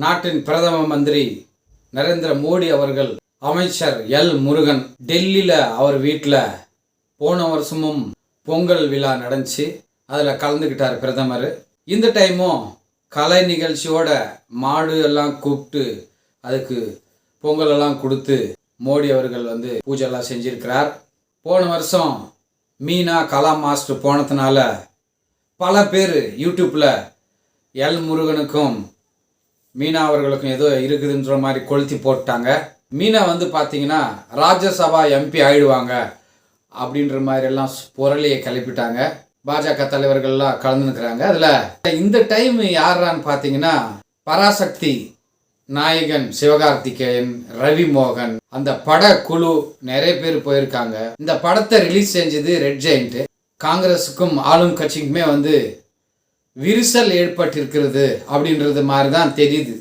நாட்டின் பிரதம மந்திரி நரேந்திர மோடி அவர்கள் அமைச்சர் எல் முருகன் டெல்லியில் அவர் வீட்டில் போன வருஷமும் பொங்கல் விழா நடந்துச்சு. அதில் கலந்துக்கிட்டார் பிரதமர். இந்த டைமும் கலை நிகழ்ச்சியோட மாடு எல்லாம் கூப்பிட்டு அதுக்கு பொங்கல் எல்லாம் கொடுத்து மோடி அவர்கள் பூஜை எல்லாம் செஞ்சிருக்கிறார். போன வருஷம் மீனா கலா மாஸ்டர் போனதுனால பல பேர் யூடியூப்பில் எல் முருகனுக்கும் மீனா அவர்களுக்கும் ஏதோ இருக்குதுன்ற மாதிரி கொளுத்தி போட்டாங்க. மீனா பார்த்தீங்கன்னா ராஜ்யசபா எம்பி ஆயிடுவாங்க அப்படின்ற மாதிரி எல்லாம் புரளியை கிளப்பிட்டாங்க. பாஜக தலைவர்கள்லாம் கலந்துருக்கிறாங்க. அதில் இந்த டைம் யாரான்னு பார்த்தீங்கன்னா பராசக்தி நாயகன் சிவகார்த்திகேயன், ரவி மோகன், அந்த பட குழு நிறைய பேர் போயிருக்காங்க. இந்த படத்தை ரிலீஸ் செஞ்சது ரெட் ஜெயண்ட். காங்கிரஸுக்கும் ஆளும் கட்சிக்குமே விரிசல் ஏற்பட்டிருக்கிறது அப்படின்றது மாதிரி தான் தெரியுது.